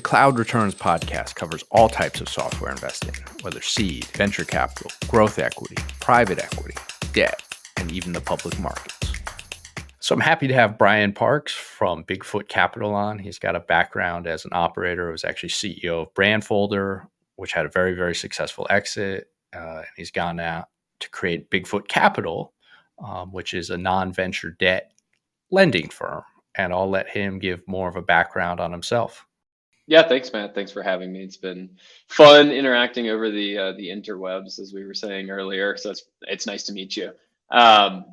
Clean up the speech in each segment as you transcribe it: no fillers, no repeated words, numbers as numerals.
Cloud Returns podcast covers all types of software investing, whether seed, venture capital, growth equity, private equity, debt, and even the public markets. So I'm happy to have Brian Parks from Bigfoot Capital on. He's got a background as an operator. He was actually CEO of Brandfolder, which had a very, very successful exit. And he's gone out to create Bigfoot Capital, which is a non-venture debt lending firm. And I'll let him give more of a background on himself. Yeah, thanks, Matt. Thanks for having me. It's been fun interacting over the interwebs, as we were saying earlier. So it's nice to meet you. So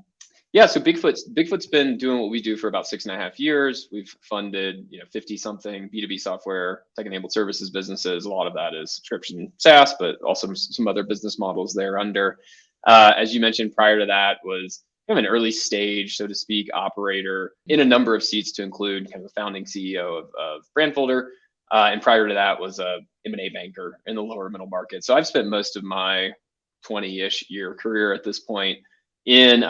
Bigfoot's been doing what we do for about 6.5 years. We've funded 50 something B2B software, tech-enabled services businesses. A lot of that is subscription SaaS, but also some other business models there under. As you mentioned, prior to that was kind of an early stage, so to speak, operator in a number of seats, to include kind of the founding CEO of Brandfolder. And prior to that was a M&A banker in the lower middle market. So I've spent most of my 20-ish year career at this point in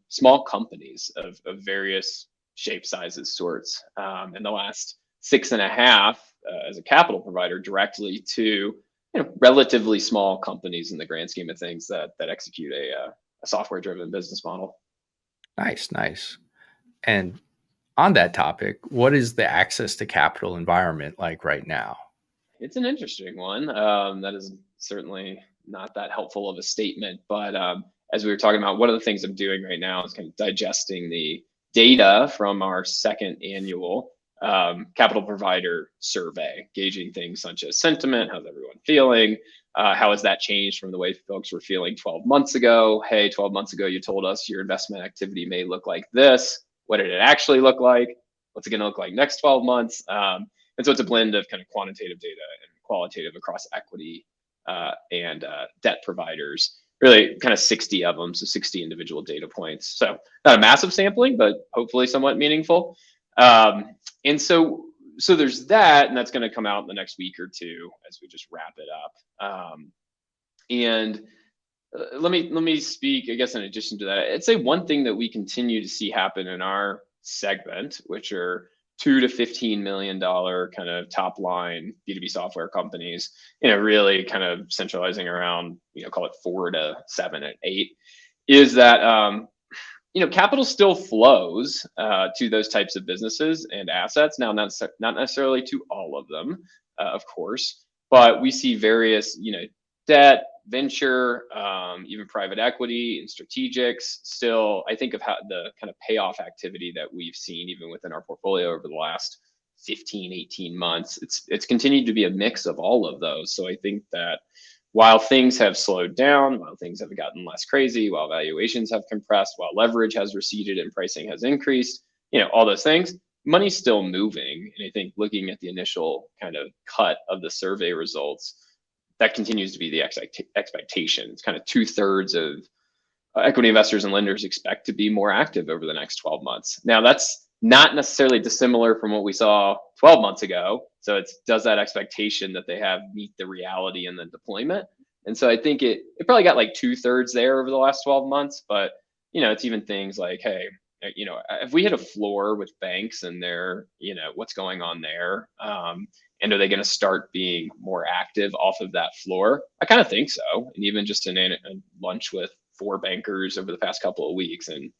small companies of various shapes, sizes, sorts. In the last 6.5 as a capital provider directly to relatively small companies in the grand scheme of things that execute a software-driven business model. Nice. And on that topic, what is the access to capital environment like right now? It's an interesting one. That is certainly not that helpful of a statement, but as we were talking about, one of the things I'm doing right now is kind of digesting the data from our second annual capital provider survey, gauging things such as sentiment, how's everyone feeling, how has that changed from the way folks were feeling 12 months ago? Hey, 12 months ago, you told us your investment activity may look like this. What did it actually look like? What's it going to look like next 12 months? And so it's a blend of kind of quantitative data and qualitative across equity and debt providers, really kind of 60 of them, so 60 individual data points. So not a massive sampling, but hopefully somewhat meaningful. And so there's that, and that's going to come out in the next week or two as we just wrap it up. Let me speak, I guess, in addition to that. I'd say one thing that we continue to see happen in our segment, which are $2 to $15 million kind of top line B2B software companies, really kind of centralizing around, call it 4 to 7 and 8, is that capital still flows to those types of businesses and assets. Now, not necessarily to all of them, of course, but we see various, debt, venture, even private equity and strategics still, I think, of how the kind of payoff activity that we've seen even within our portfolio over the last 15, 18 months. It's continued to be a mix of all of those. So I think that while things have slowed down, while things have gotten less crazy, while valuations have compressed, while leverage has receded and pricing has increased, all those things, money's still moving. And I think looking at the initial kind of cut of the survey results, that continues to be the expectation. It's kind of 2/3 of equity investors and lenders expect to be more active over the next 12 months. Now, that's not necessarily dissimilar from what we saw 12 months ago. So does that expectation that they have meet the reality in the deployment? And so I think it probably got like 2/3 there over the last 12 months, but it's even things like, hey, if we hit a floor with banks and their, what's going on there, and are they going to start being more active off of that floor? I kind of think so. And even just in a lunch with 4 bankers over the past couple of weeks, and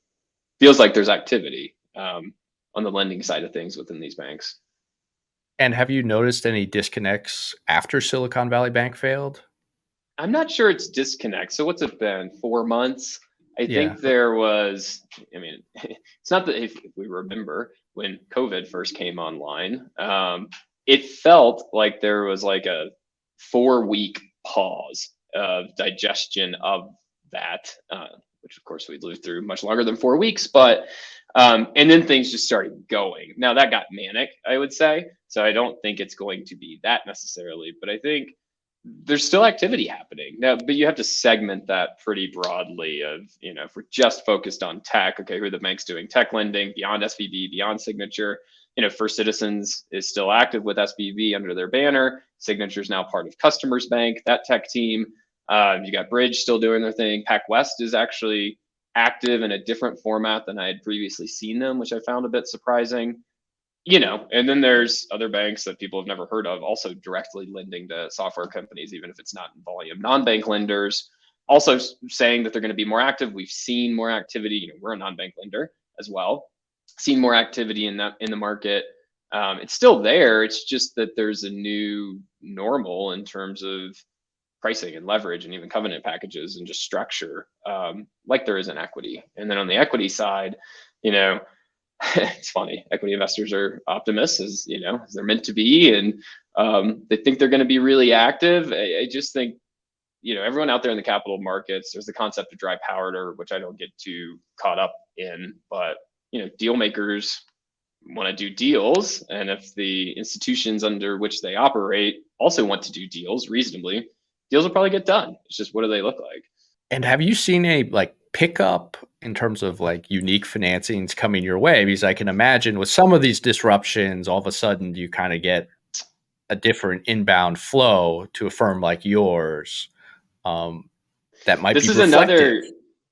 feels like there's activity on the lending side of things within these banks. And have you noticed any disconnects after Silicon Valley Bank failed? I'm not sure it's disconnect. So what's it been? 4 months? I think there was, it's not that if we remember when COVID first came online, it felt like there was like a 4-week pause of digestion of that, which of course we lived through much longer than 4 weeks, but and then things just started going. Now that got manic, I would say. So I don't think it's going to be that necessarily, but I think there's still activity happening now, but you have to segment that pretty broadly of, if we're just focused on tech, okay, who are the banks doing tech lending beyond SVB, beyond Signature? First Citizens is still active with SVB under their banner. Signature is now part of Customers Bank, that tech team. You got Bridge still doing their thing. PacWest is actually active in a different format than I had previously seen them, which I found a bit surprising. And then there's other banks that people have never heard of also directly lending to software companies, even if it's not in volume. Non-bank lenders also saying that they're going to be more active. We've seen more activity. We're a non-bank lender as well. Seen more activity in the market. It's still there. It's just that there's a new normal in terms of pricing and leverage and even covenant packages and just structure, like there is in equity. And then on the equity side, it's funny. Equity investors are optimists, as they're meant to be, and they think they're going to be really active. I just think everyone out there in the capital markets, there's the concept of dry powder, which I don't get too caught up in, but deal makers want to do deals, and if the institutions under which they operate also want to do deals reasonably, deals will probably get done. It's just, what do they look like? And have you seen a pickup in terms of unique financings coming your way? Because I can imagine with some of these disruptions, all of a sudden you kind of get a different inbound flow to a firm like yours. That might this be is reflective. Another,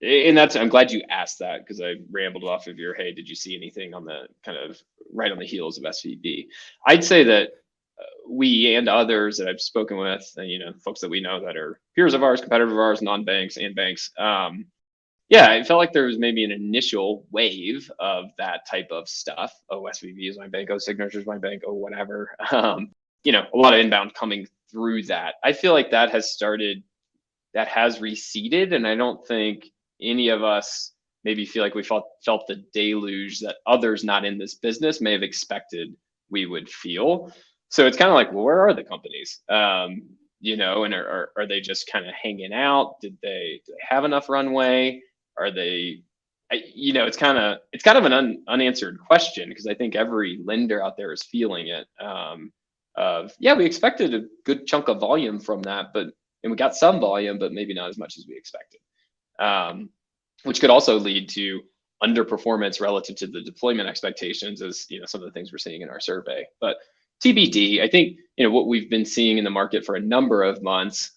and I'm glad you asked that, because I rambled off of your, hey, did you see anything on the kind of right on the heels of SVB? I'd say that we and others that I've spoken with, and folks that we know that are peers of ours, competitors of ours, non-banks and banks, yeah, it felt like there was maybe an initial wave of that type of stuff. Oh, SVB is my bank. Oh, Signature is my bank. Oh, whatever. A lot of inbound coming through that. I feel like that has receded, and I don't think any of us maybe feel like we felt the deluge that others not in this business may have expected we would feel. So it's kind of like, well, where are the companies? And are they just kind of hanging out? Do they have enough runway? Are they, it's kind of an unanswered question, because I think every lender out there is feeling it. We expected a good chunk of volume from that, and we got some volume, but maybe not as much as we expected, which could also lead to underperformance relative to the deployment expectations, as some of the things we're seeing in our survey. But TBD, I think what we've been seeing in the market for a number of months,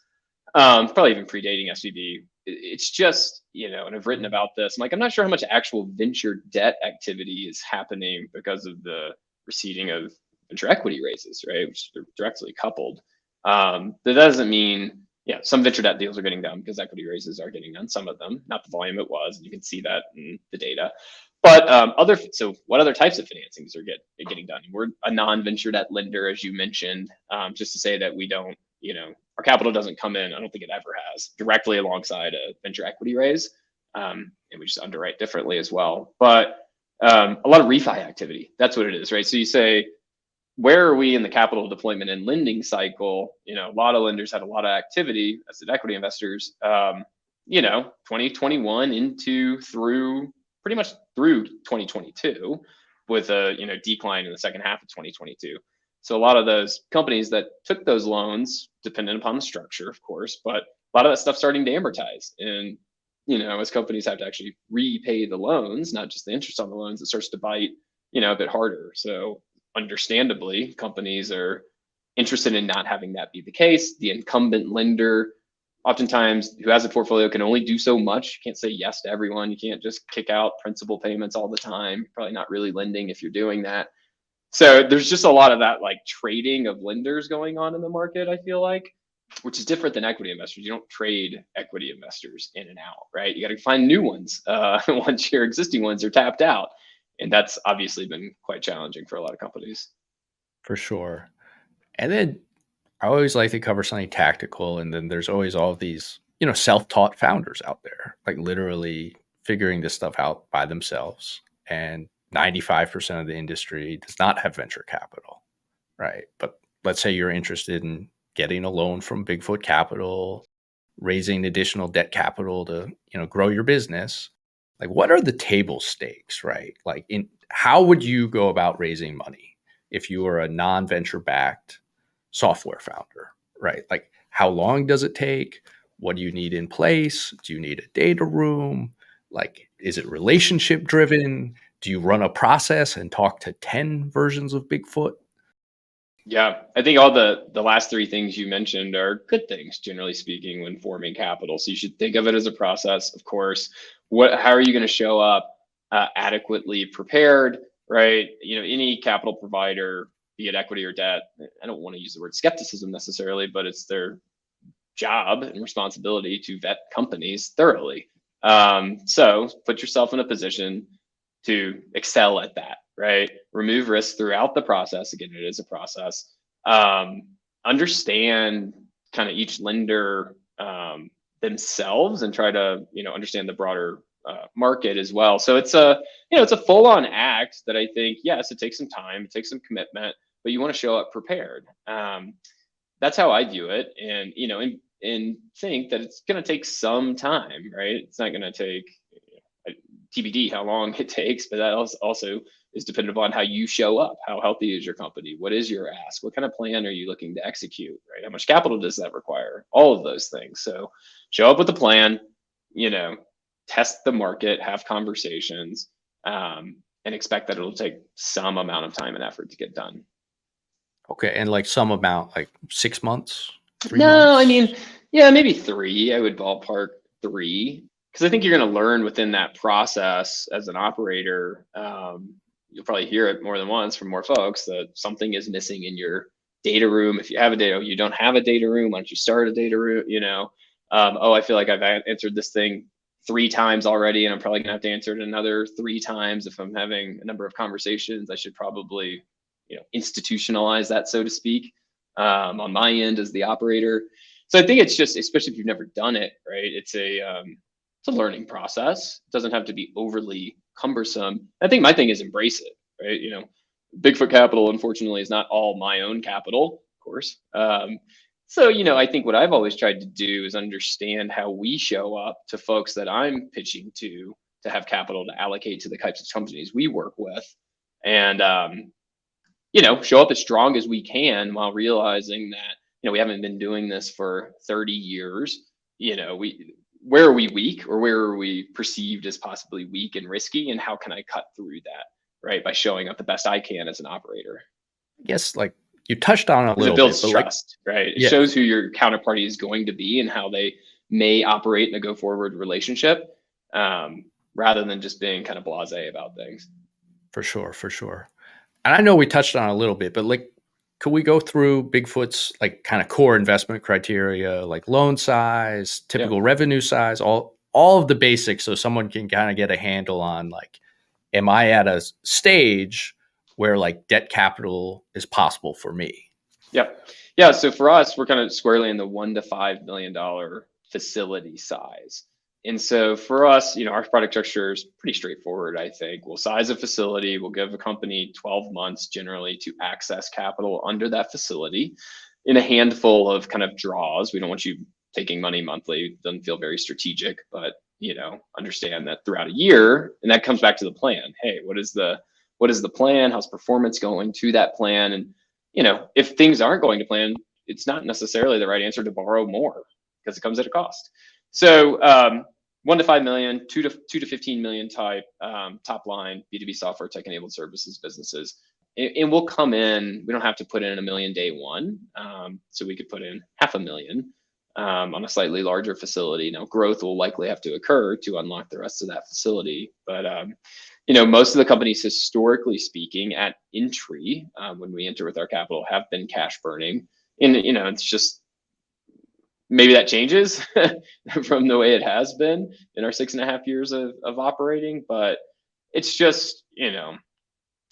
probably even predating SVB. It's just, and I've written about this. I'm not sure how much actual venture debt activity is happening because of the receding of venture equity raises, right? Which are directly coupled. That doesn't mean, some venture debt deals are getting done because equity raises are getting done. Some of them, not the volume it was, and you can see that in the data. But so what other types of financings are getting done? We're a non-venture debt lender, as you mentioned, just to say that we don't, our capital doesn't come in, I don't think it ever has, directly alongside a venture equity raise. And we just underwrite differently as well. But a lot of refi activity, that's what it is, right? So you say, where are we in the capital deployment and lending cycle? A lot of lenders had a lot of activity, as did equity investors, 2021 through pretty much through 2022, with a decline in the second half of 2022. So a lot of those companies that took those loans, dependent upon the structure, of course, but a lot of that stuff starting to amortize. And as companies have to actually repay the loans, not just the interest on the loans, it starts to bite a bit harder. So understandably, companies are interested in not having that be the case. The incumbent lender, oftentimes, who has a portfolio, can only do so much. You can't say yes to everyone. You can't just kick out principal payments all the time. You're probably not really lending if you're doing that. So there's just a lot of that trading of lenders going on in the market, I feel like, which is different than equity investors. You don't trade equity investors in and out, right? You got to find new ones once your existing ones are tapped out. And that's obviously been quite challenging for a lot of companies. For sure. And then I always like to cover something tactical. And then there's always all of these, self-taught founders out there, literally figuring this stuff out by themselves. And 95% of the industry does not have venture capital, right? But let's say you're interested in getting a loan from Bigfoot Capital, raising additional debt capital to, grow your business. What are the table stakes, right? How would you go about raising money if you were a non-venture backed software founder, right? How long does it take? What do you need in place? Do you need a data room? Is it relationship driven? Do you run a process and talk to 10 versions of Bigfoot? Yeah, I think all the last three things you mentioned are good things, generally speaking, when forming capital. So you should think of it as a process, of course. How are you going to show up adequately prepared, right? Any capital provider, be it equity or debt, I don't want to use the word skepticism necessarily, but it's their job and responsibility to vet companies thoroughly. So put yourself in a position to excel at that, right? Remove risk throughout the process. Again, it is a process. Understand kind of each lender themselves, and try to understand the broader market as well. So it's a full-on act that I think, yes, it takes some time, it takes some commitment, but you want to show up prepared. That's how I view it, and think that it's going to take some time, right? It's not going to take TBD how long it takes, but that also is dependent upon how you show up. How healthy is your company? What is your ask? What kind of plan are you looking to execute, right? How much capital does that require? All of those things. So show up with a plan, test the market, have conversations, and expect that it'll take some amount of time and effort to get done. Okay. And like some amount, like 6 months, 3 No, months? I mean, yeah, maybe 3. I would ballpark 3, because I think you're going to learn within that process as an operator. You'll probably hear it more than once from more folks that something is missing in your data room. If you have a data, you don't have a data room, why don't you start a data room? Oh, I feel like I've answered this thing 3 times already, and I'm probably gonna have to answer it another 3 times. If I'm having a number of conversations, I should probably, institutionalize that, so to speak, on my end as the operator. So I think it's just, especially if you've never done it, right? It's a learning process. It doesn't have to be overly cumbersome. I think my thing is embrace it, right? Bigfoot capital, unfortunately, is not all my own capital, of course. So, I think what I've always tried to do is understand how we show up to folks that I'm pitching to have capital to allocate to the types of companies we work with, and show up as strong as we can, while realizing that we haven't been doing this for 30 years. Where are we weak, or where are we perceived as possibly weak and risky, and how can I cut through that, right, by showing up the best I can as an operator? I guess like you touched on it a Because it little builds bit, but trust, right? It shows who your counterparty is going to be and how they may operate in a go forward relationship, rather than just being kind of blasé about things. For sure, for sure. And I know we touched on it a little bit, but like, could we go through Bigfoot's like kind of core investment criteria, like loan size, Yeah. typical revenue size, all of the basics, so someone can kind of get a handle on like, am I at a stage where like debt capital is possible for me? Yep. Yeah. So for us, we're kind of squarely in the $1 to $5 million facility size. And so for us, our product structure is pretty straightforward, I think. We'll size a facility, we'll give a company 12 months generally to access capital under that facility in a handful of kind of draws. We don't want you taking money monthly. It doesn't feel very strategic, but understand that throughout a year, and that comes back to the plan. Hey, what is the plan? How's performance going to that plan? And if things aren't going to plan, it's not necessarily the right answer to borrow more, because it comes at a cost. So 1 to 5 million, 2 to 15 million type top line B2B software tech enabled services businesses. And we'll come in, we don't have to put in $1 million day one. So we could put in $500,000 on a slightly larger facility. Now growth will likely have to occur to unlock the rest of that facility. But most of the companies, historically speaking, at entry, when we enter with our capital, have been cash burning. And it's just, maybe that changes from the way it has been in our 6.5 years of operating, but it's just,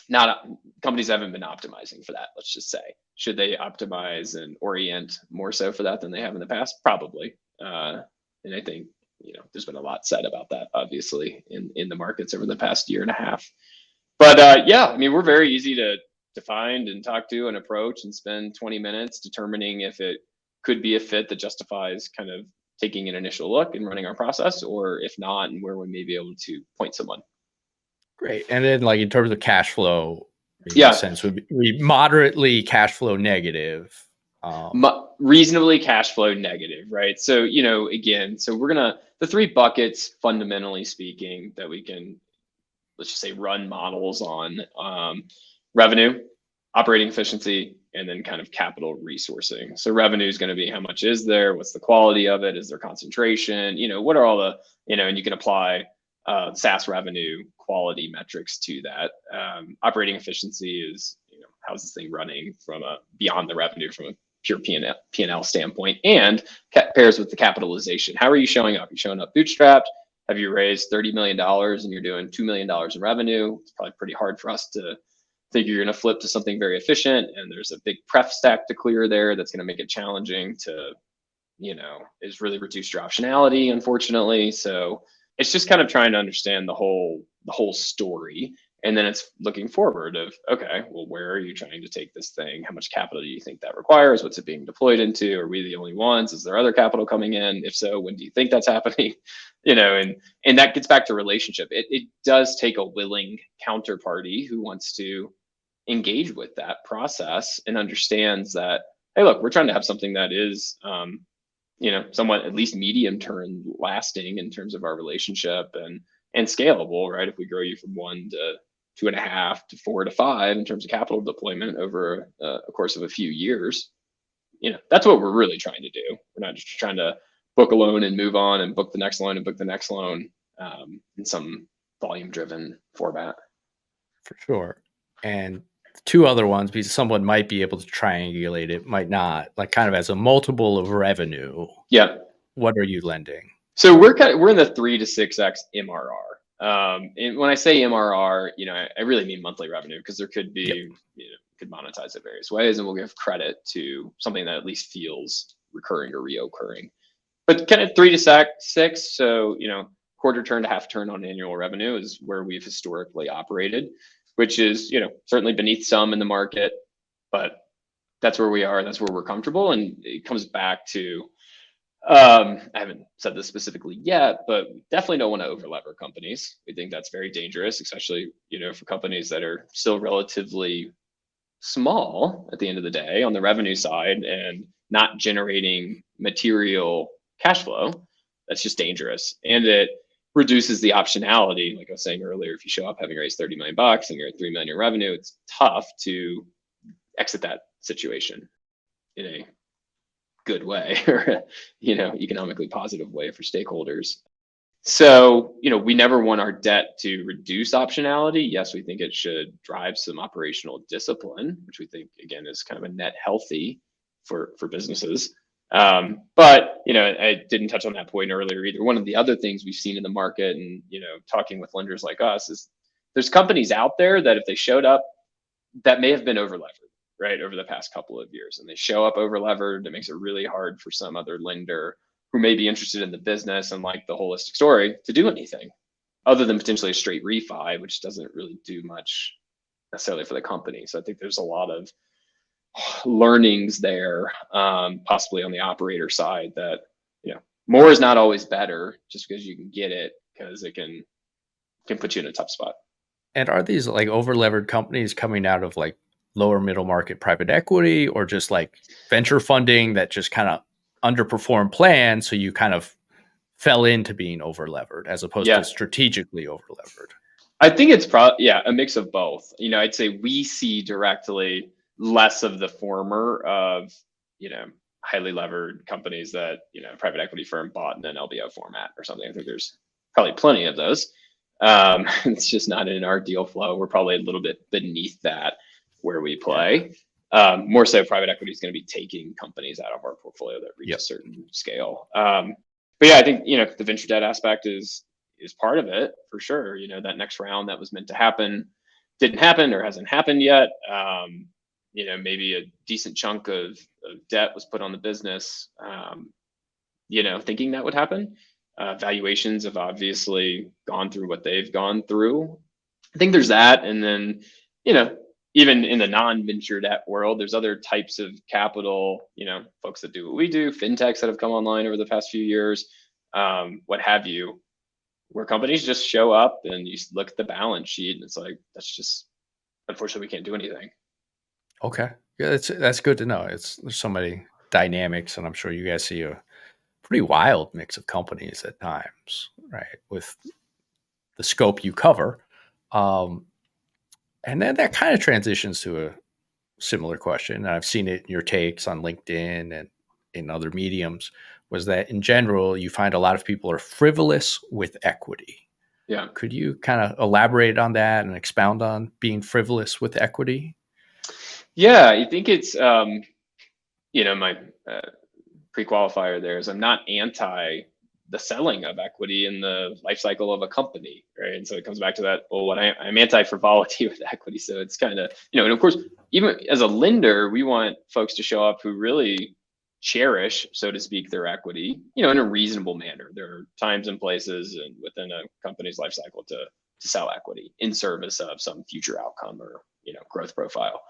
not companies haven't been optimizing for that. Let's just say, should they optimize and orient more so for that than they have in the past? Probably. And I think, there's been a lot said about that, obviously, in the markets over the past 1.5 years. But yeah, I mean, we're very easy to find and talk to and approach, and spend 20 minutes determining if it could be a fit that justifies kind of taking an initial look and running our process, or if not, and where we may be able to point someone. Great. And then like in terms of cash flow, Yeah, sense would be moderately cash flow negative. Reasonably cash flow negative, right? So, again, so we're the 3 buckets, fundamentally speaking, that we can, let's just say, run models on: revenue, operating efficiency, and then kind of capital resourcing. So revenue is going to be how much is there, what's the quality of it, is there concentration, what are all the, and you can apply SaaS revenue quality metrics to that. Operating efficiency is, how's this thing running from beyond the revenue from a pure P&L standpoint, and pairs with the capitalization. How are you showing up? You're showing up bootstrapped. Have you raised $30 million and you're doing $2 million in revenue? It's probably pretty hard for us to think you're going to flip to something very efficient. And there's a big pref stack to clear there that's going to make it challenging to, is really reduce your optionality, unfortunately. So it's just kind of trying to understand the whole story. And then it's looking forward of, okay, well, where are you trying to take this thing? How much capital do you think that requires? What's it being deployed into? Are we the only ones? Is there other capital coming in? If so, when do you think that's happening? And that gets back to relationship. It does take a willing counterparty who wants to engage with that process and understands that, hey, look, we're trying to have something that is, somewhat at least medium term lasting in terms of our relationship and scalable, right? If we grow you from 1 to 2.5 to 4 to 5 in terms of capital deployment over a course of a few years, that's what we're really trying to do. We're not just trying to book a loan and move on and book the next loan and book the next loan in some volume driven format. For sure. And two other ones, because someone might be able to triangulate it, might not, like kind of as a multiple of revenue. Yeah. What are you lending? So we're in the 3 to 6x MRR. And when I say MRR, I really mean monthly revenue, because there could be, could monetize it various ways, and we'll give credit to something that at least feels recurring or reoccurring. But kind of 3 to 6, so quarter turn to half turn on annual revenue is where we've historically operated, which is certainly beneath some in the market, but that's where we are. That's where we're comfortable, and it comes back to I haven't said this specifically yet, but we definitely don't want to overlever companies. We think that's very dangerous, especially for companies that are still relatively small at the end of the day on the revenue side and not generating material cash flow. That's just dangerous, and it reduces the optionality. Like I was saying earlier, if you show up having raised $30 million and you're at $3 million in revenue, it's tough to exit that situation in a good way or economically positive way for stakeholders. So we never want our debt to reduce optionality. Yes, we think it should drive some operational discipline, which we think again is kind of a net healthy for businesses. But I didn't touch on that point earlier either. One of the other things we've seen in the market and talking with lenders like us is there's companies out there that if they showed up that may have been overlevered, right, over the past couple of years, and they show up overlevered, it makes it really hard for some other lender who may be interested in the business and like the holistic story to do anything other than potentially a straight refi, which doesn't really do much necessarily for the company. So I think there's a lot of learnings there, possibly on the operator side, that more is not always better just because you can get it, because it can put you in a tough spot. And are these like overlevered companies coming out of like lower middle market private equity, or just like venture funding that just kind of underperformed plans, so you kind of fell into being overlevered as opposed to strategically overlevered? I think it's probably a mix of both. I'd say we see directly less of the former of highly levered companies that private equity firm bought in an LBO format or something. I think there's probably plenty of those. It's just not in our deal flow. We're probably a little bit beneath that where we play. More so, private equity is going to be taking companies out of our portfolio that reach a certain scale. But yeah, I think the venture debt aspect is part of it for sure. That next round that was meant to happen didn't happen or hasn't happened yet. Maybe a decent chunk of debt was put on the business, thinking that would happen. Valuations have obviously gone through what they've gone through. I think there's that. And then, even in the non-venture debt world, there's other types of capital, folks that do what we do, fintechs that have come online over the past few years, what have you, where companies just show up and you look at the balance sheet and it's like, that's just, unfortunately, we can't do anything. Okay. Yeah, that's good to know. There's so many dynamics, and I'm sure you guys see a pretty wild mix of companies at times, right? With the scope you cover. And then that kind of transitions to a similar question. And I've seen it in your takes on LinkedIn and in other mediums, was that in general, you find a lot of people are frivolous with equity. Yeah. Could you kind of elaborate on that and expound on being frivolous with equity? Yeah, I think it's my uh, pre-qualifier there is I'm not anti the selling of equity in the life cycle of a company, right? And so it comes back to that. Well, I'm anti-frivolity with equity, so it's kind of and of course, even as a lender, we want folks to show up who really cherish, so to speak, their equity, in a reasonable manner. There are times and places and within a company's life cycle to sell equity in service of some future outcome or growth profile.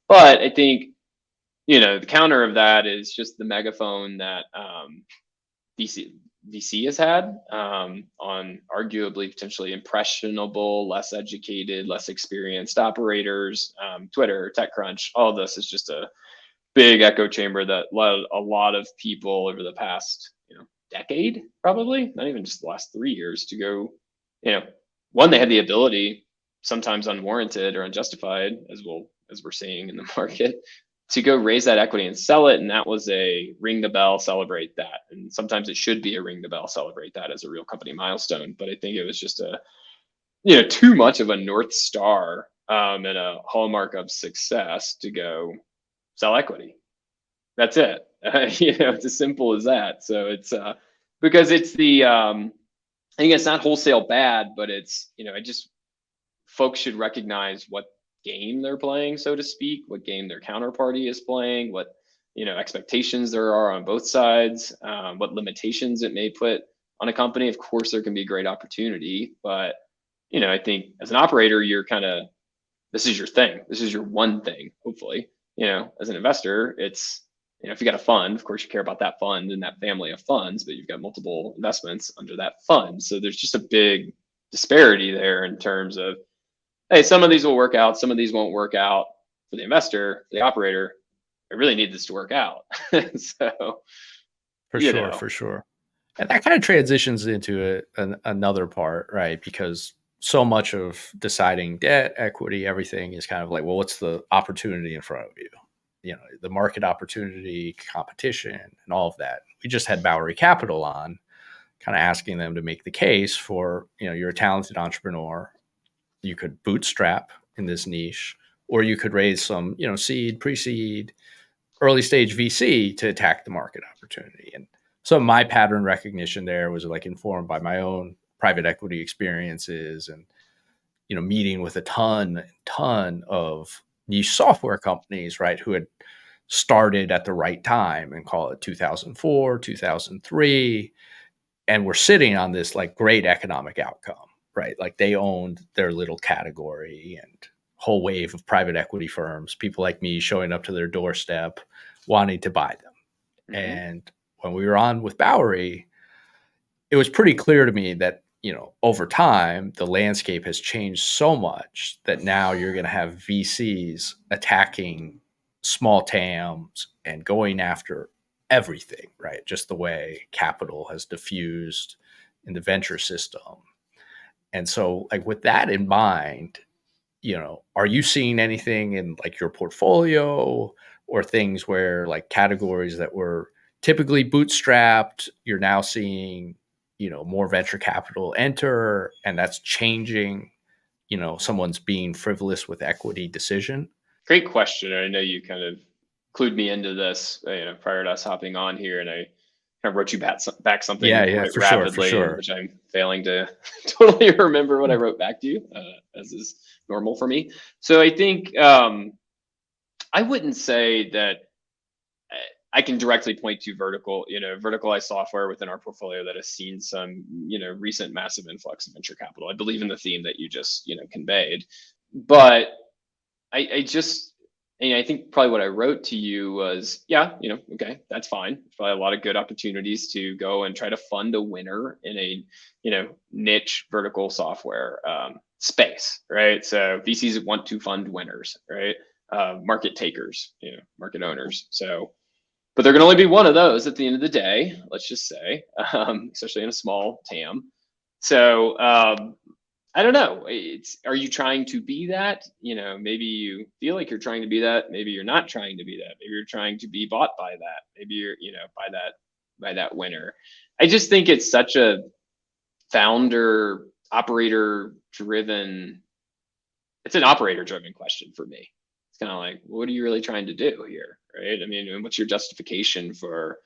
But I think the counter of that is just the megaphone that VC has had on arguably potentially impressionable, less educated, less experienced operators. Twitter, TechCrunch, all of this is just a big echo chamber that led a lot of people over the past decade, probably not even just the last 3 years, to go. One, they had the ability, sometimes unwarranted or unjustified, as we're seeing in the market, to go raise that equity and sell it. And that was a ring the bell, celebrate that. And sometimes it should be a ring the bell, celebrate that as a real company milestone. But I think it was just too much of a North Star and a hallmark of success to go sell equity. That's it. It's as simple as that. So it's because it's I think it's not wholesale bad, but it's, I just, folks should recognize what game they're playing, so to speak, what game their counterparty is playing, what expectations there are on both sides, what limitations it may put on a company. Of course, there can be great opportunity, but I think as an operator, you're kind of, this is your thing. This is your one thing. Hopefully, as an investor, it's if you got a fund, of course you care about that fund and that family of funds, but you've got multiple investments under that fund. So there's just a big disparity there in terms of, hey, some of these will work out, some of these won't work out. For the investor, for the operator, I really need this to work out. So, For sure, for sure. And that kind of transitions into another part, right? Because so much of deciding debt, equity, everything is kind of like, well, what's the opportunity in front of you? The market opportunity, competition, and all of that. We just had Bowery Capital on, kind of asking them to make the case for, you're a talented entrepreneur. You could bootstrap in this niche, or you could raise some, seed, pre-seed, early stage VC to attack the market opportunity. And so my pattern recognition there was like informed by my own private equity experiences and, meeting with a ton of niche software companies, right, who had started at the right time and call it 2004, 2003. And we're sitting on this like great economic outcome, right? Like they owned their little category and whole wave of private equity firms, people like me showing up to their doorstep, wanting to buy them. Mm-hmm. And when we were on with Bowery, it was pretty clear to me that, over time, the landscape has changed so much that now you're going to have VCs attacking small TAMs and going after everything, right? Just the way capital has diffused in the venture system. And so, like, with that in mind, are you seeing anything in like your portfolio or things where like categories that were typically bootstrapped, you're now seeing, more venture capital enter, and that's changing, someone's being frivolous with equity decision? Great question. I know you kind of clued me into this, prior to us hopping on here, and I kind of wrote you back something quite for rapidly, sure. which I'm failing to totally remember what I wrote back to you, as is normal for me. So I think I wouldn't say that I can directly point to verticalized software within our portfolio that has seen some, recent massive influx of venture capital. I believe in the theme that you just, conveyed, but I think probably what I wrote to you was, yeah, okay, that's fine. There's probably a lot of good opportunities to go and try to fund a winner in a, niche vertical software space, right? So VCs want to fund winners, right? Market takers, market owners. So, but there can only be one of those at the end of the day, let's just say, especially in a small TAM. So I don't know. Are you trying to be that? Maybe you feel like you're trying to be that. Maybe you're not trying to be that. Maybe you're trying to be bought by that. Maybe you're, by that winner. I just think it's such a founder operator driven. It's an operator driven question for me. It's kind of like, what are you really trying to do here, right? I mean, what's your justification for,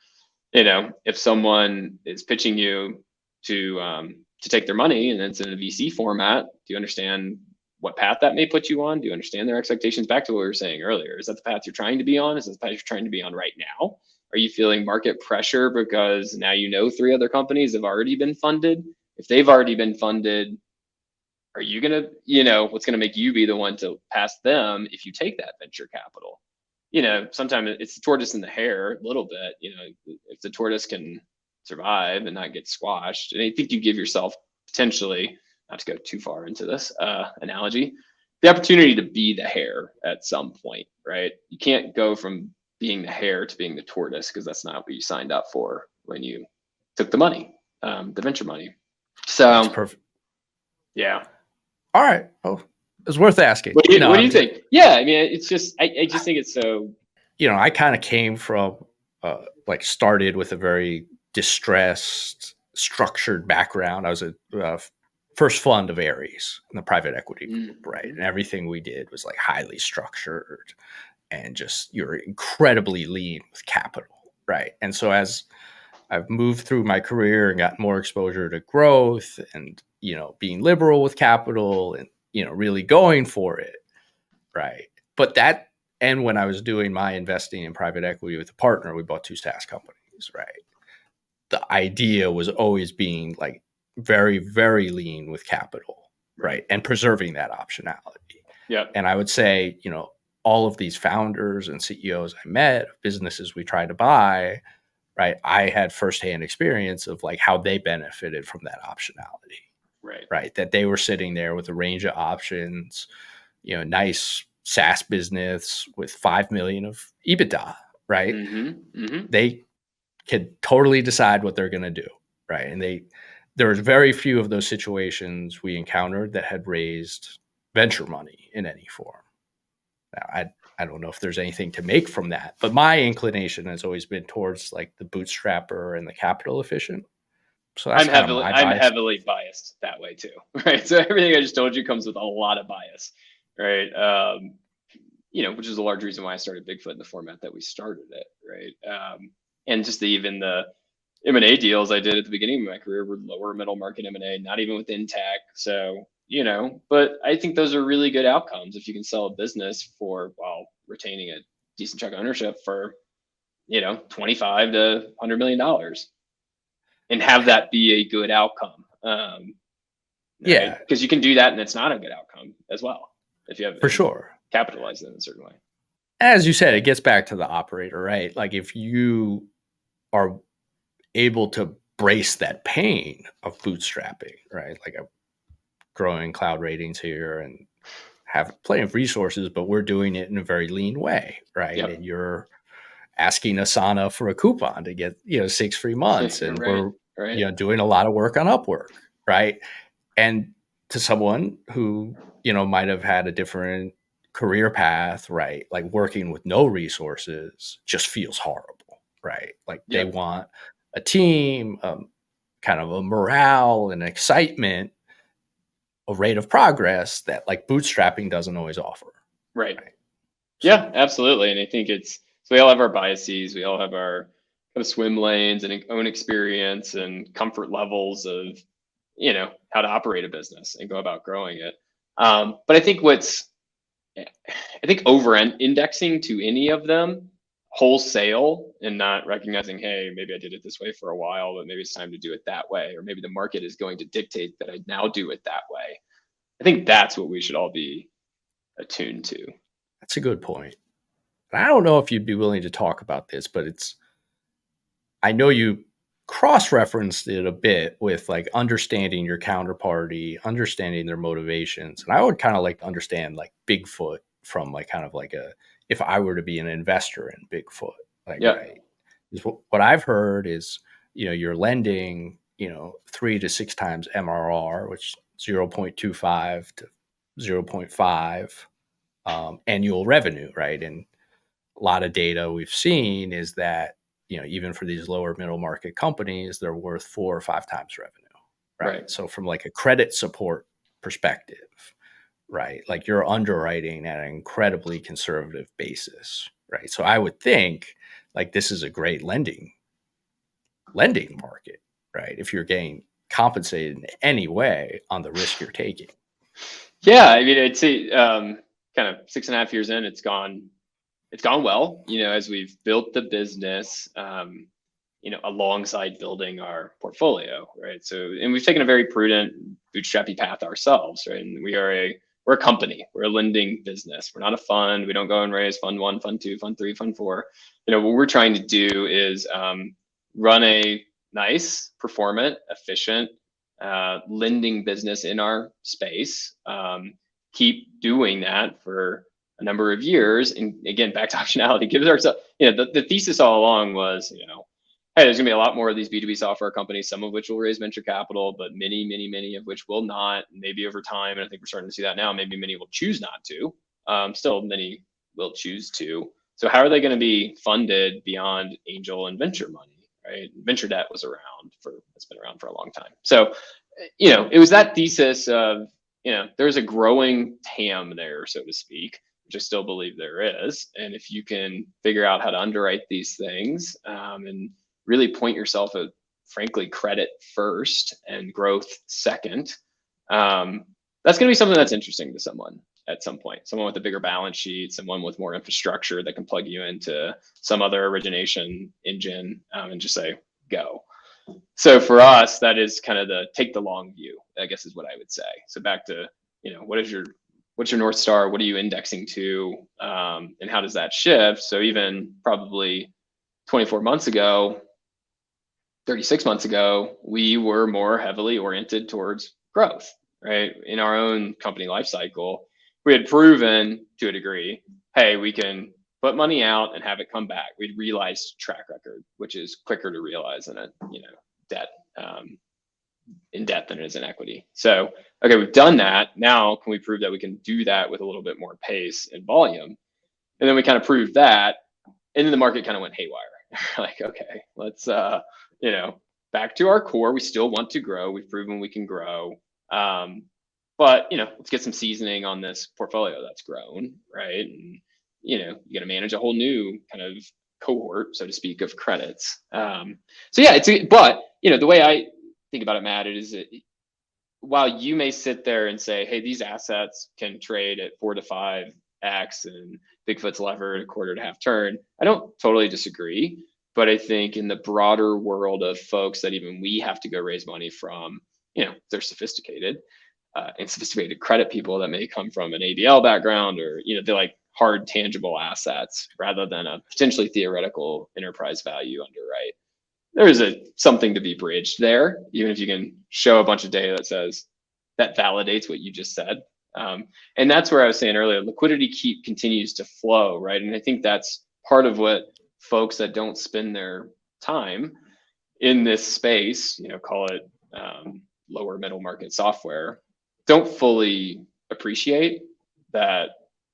if someone is pitching you to take their money and it's in a VC format, do you understand what path that may put you on? Do you understand their expectations? Back to what we were saying earlier, is that the path you're trying to be on? Is that the path you're trying to be on right now? Are you feeling market pressure because now three other companies have already been funded? If they've already been funded, are you gonna, what's gonna make you be the one to pass them if you take that venture capital? Sometimes it's the tortoise and the hare a little bit. If the tortoise can survive and not get squashed, and I think you give yourself potentially, not to go too far into this analogy, the opportunity to be the hare at some point, right? You can't go from being the hare to being the tortoise, because that's not what you signed up for when you took the money, the venture money. So that's perfect. Yeah. All right. Oh, it's worth asking. What do you think? Yeah, I mean, it's just, I just think it's so. I kind of came from, started with a very distressed, structured background. I was a first fund of Ares in the private equity group, right? And everything we did was like highly structured, and just you're incredibly lean with capital, right? And so as I've moved through my career and gotten more exposure to growth and, being liberal with capital and, really going for it. Right. But and when I was doing my investing in private equity with a partner, we bought 2 SaaS companies. Right. The idea was always being like very, very lean with capital. Right. And preserving that optionality. Yeah. And I would say, all of these founders and CEOs I met, businesses we tried to buy, right, I had firsthand experience of like how they benefited from that optionality, right, that they were sitting there with a range of options, nice SaaS business with 5 million of EBITDA, right? They could totally decide what they're going to do, right? And there was very few of those situations we encountered that had raised venture money in any form. Now, I don't know if there's anything to make from that, but my inclination has always been towards like the bootstrapper and the capital efficient. So that's I'm heavily biased that way too, right? So everything I just told you comes with a lot of bias, right? Which is a large reason why I started Bigfoot in the format that we started it, right? And just even the M&A deals I did at the beginning of my career were lower middle market M&A, not even within tech. So, but I think those are really good outcomes if you can sell a business while retaining a decent chunk of ownership for, $25 to $100 million, and have that be a good outcome. Yeah, because you can do that and it's not a good outcome as well if you have for sure capitalized in a certain way. As you said, it gets back to the operator, right? Like if you are able to brace that pain of bootstrapping, right? Like a growing cloud ratings here and have plenty of resources, but we're doing it in a very lean way, right? Yep. And you're asking Asana for a coupon to get 6 free months, and we're doing a lot of work on Upwork, right? And to someone who might have had a different career path, right? Like working with no resources just feels horrible, right? Like they want a team, kind of a morale and excitement, a rate of progress that like bootstrapping doesn't always offer. Right. So, yeah, absolutely. And I think so we all have our biases. We all have our kind of swim lanes and own experience and comfort levels of, how to operate a business and go about growing it. But I think over indexing to any of them wholesale and not recognizing, hey, maybe I did it this way for a while, but maybe it's time to do it that way. Or maybe the market is going to dictate that I now do it that way. I think that's what we should all be attuned to. That's a good point. I don't know if you'd be willing to talk about this, but I know you cross-referenced it a bit with like understanding your counterparty, understanding their motivations. And I would kind of like to understand like Bigfoot from like kind of like if I were to be an investor in Bigfoot, like, right. What I've heard is, you're lending, 3 to 6 times MRR, which 0.25 to 0.5 annual revenue, right? And a lot of data we've seen is that, even for these lower middle market companies, they're worth 4 or 5 times revenue. right? Right. So from like a credit support perspective, right? Like you're underwriting at an incredibly conservative basis, right? So I would think like this is a great lending market, right? If you're getting compensated in any way on the risk you're taking. Yeah, I mean, I'd say kind of 6.5 years in, it's gone well. As we've built the business, alongside building our portfolio, right? So, and we've taken a very prudent, bootstrappy path ourselves, right? And we're a company, we're a lending business. We're not a fund. We don't go and raise fund one, fund two, fund three, fund four. What we're trying to do is run a nice, performant, efficient lending business in our space. Keep doing that for a number of years, and again, back to optionality. Gives ourselves, the thesis all along was, hey, there's gonna be a lot more of these B2B software companies, some of which will raise venture capital, but many of which will not, maybe over time. And I think we're starting to see that now. Maybe many will choose not to. Still, many will choose to. So how are they going to be funded beyond angel and venture money, right? Venture debt it's been around for a long time. So, it was that thesis of, there's a growing TAM there, so to speak, which I still believe there is. And if you can figure out how to underwrite these things, and really point yourself at, frankly, credit first and growth second, that's going to be something that's interesting to someone at some point. Someone with a bigger balance sheet, someone with more infrastructure that can plug you into some other origination engine, and just say, go. So for us, that is kind of take the long view, I guess, is what I would say. So back to, what's your North Star? What are you indexing to? And how does that shift? So even probably 24 months ago, 36 months ago, we were more heavily oriented towards growth, right? In our own company life cycle, we had proven to a degree, hey, we can put money out and have it come back. We'd realized track record, which is quicker to realize in debt than it is in equity. So, okay, we've done that. Now, can we prove that we can do that with a little bit more pace and volume? And then we kind of proved that, and then the market kind of went haywire. Like, okay, let's back to our core. We still want to grow. We've proven we can grow. But let's get some seasoning on this portfolio that's grown, right? And you got to manage a whole new kind of cohort, so to speak, of credits. So yeah, but the way I think about it, Matt, is that while you may sit there and say, hey, these assets can trade at 4 to 5x and Bigfoot's levered a quarter to half turn, I don't totally disagree. But I think in the broader world of folks that even we have to go raise money from, they're sophisticated and sophisticated credit people that may come from an ABL background, or, they're like hard, tangible assets rather than a potentially theoretical enterprise value underwrite. There is something to be bridged there, even if you can show a bunch of data that says that validates what you just said. And that's where I was saying earlier, liquidity continues to flow, right? And I think that's part of what folks that don't spend their time in this space, call it lower middle market software, don't fully appreciate that.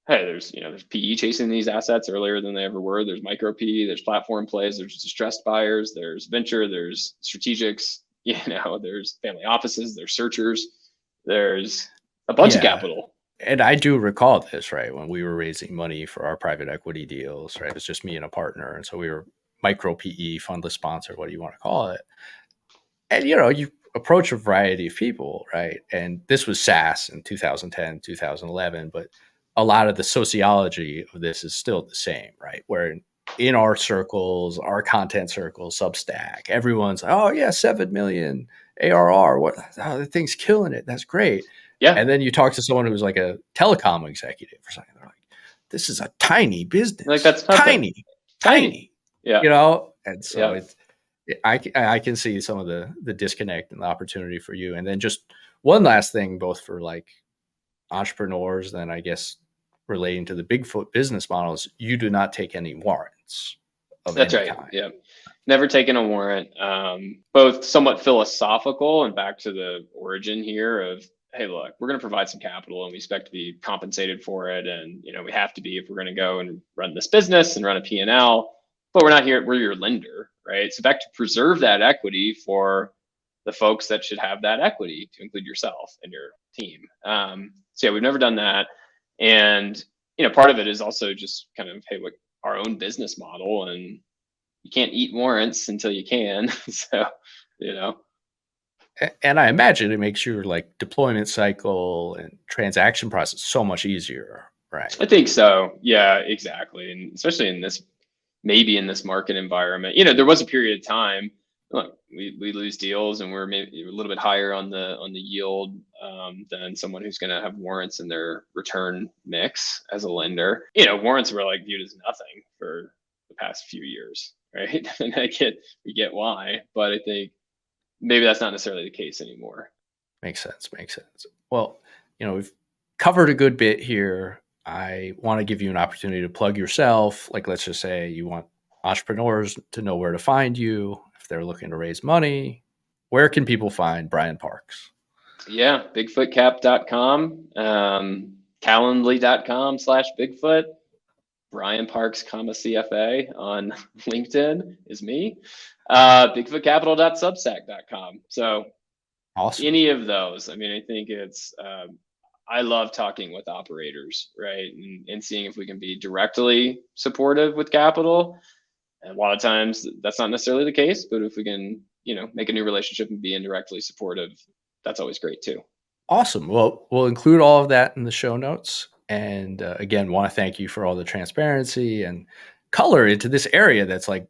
Hey, there's PE chasing these assets earlier than they ever were. There's micro PE, there's platform plays, there's distressed buyers, there's venture, there's strategics, there's family offices, there's searchers, there's a bunch of capital. And I do recall this, right? When we were raising money for our private equity deals, right? It was just me and a partner. And so we were micro PE, fundless sponsor, what do you want to call it? And, you approach a variety of people, right? And this was SaaS in 2010, 2011, but a lot of the sociology of this is still the same, right? Where in our circles, our content circles, Substack, everyone's like, oh yeah, 7 million ARR. The thing's killing it. That's great. Yeah. And then you talk to someone who's like a telecom executive or something. They're like, this is a tiny business. Like that's tiny. Yeah. And so I can see some of the disconnect and the opportunity for you. And then just one last thing, both for like entrepreneurs, then I guess relating to the Bigfoot business models, you do not take any warrants. That's right. Kind. Yeah. Never taken a warrant. Both somewhat philosophical and back to the origin here of, hey, look, we're going to provide some capital and we expect to be compensated for it. And, we have to be if we're going to go and run this business and run a P&L, but we're not here. We're your lender, right? So back to preserve that equity for the folks that should have that equity, to include yourself and your team. So yeah, we've never done that. And, part of it is also just kind of, hey, what our own business model, and you can't eat warrants until you can. So, And I imagine it makes your like deployment cycle and transaction process so much easier, right? I think so. Yeah, exactly. And especially maybe in this market environment, there was a period of time, look, we lose deals and we're maybe a little bit higher on the yield than someone who's going to have warrants in their return mix as a lender. Warrants were like viewed as nothing for the past few years, right? And we get why, but I think maybe that's not necessarily the case anymore. Makes sense. Well, we've covered a good bit here. I want to give you an opportunity to plug yourself. Like, let's just say you want entrepreneurs to know where to find you if they're looking to raise money. Where can people find Brian Parks? Yeah, bigfootcap.com, calendly.com/Bigfoot. Brian Parks, CFA on LinkedIn is me. Bigfootcapital.substack.com. So awesome. Any of those. I mean, I think it's, I love talking with operators, right? And seeing if we can be directly supportive with capital. And a lot of times that's not necessarily the case, but if we can, make a new relationship and be indirectly supportive, that's always great too. Awesome. Well, we'll include all of that in the show notes. And again, want to thank you for all the transparency and color into this area that's like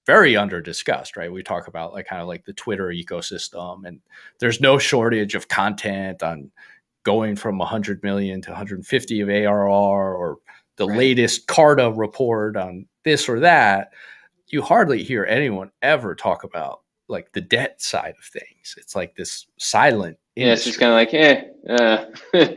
very under discussed, right? We talk about like kind of like the Twitter ecosystem, and there's no shortage of content on going from 100 million to 150 of ARR, or the latest Carta report on this or that. You hardly hear anyone ever talk about like the debt side of things. It's like this silent industry. Yeah, it's just kind of like,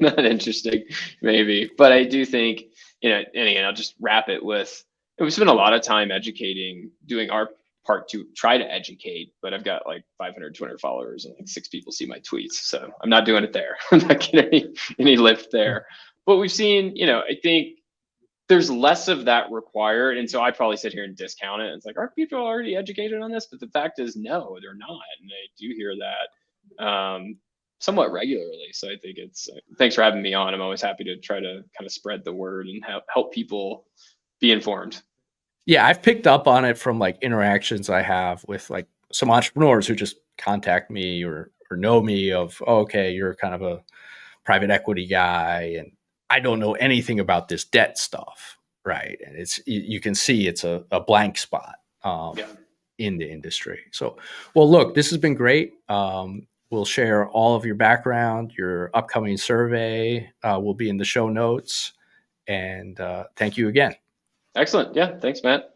not interesting, maybe. But I do think, and again, I'll just wrap it with, we spend a lot of time educating, doing our part to try to educate, but I've got like 500, 200 followers and like 6 people see my tweets. So I'm not doing it there. I'm not getting any lift there. But we've seen, I think there's less of that required. And so I probably sit here and discount it. It's like, are people already educated on this? But the fact is, no, they're not. And I do hear that somewhat regularly. So I think it's, thanks for having me on. I'm always happy to try to kind of spread the word and help people be informed. Yeah, I've picked up on it from like interactions I have with like some entrepreneurs who just contact me or know me of, oh, okay, you're kind of a private equity guy and I don't know anything about this debt stuff, right? And it's, you can see it's a blank spot in the industry. So, well, look, this has been great. We'll share all of your background, your upcoming survey will be in the show notes. And thank you again. Excellent. Yeah. Thanks, Matt.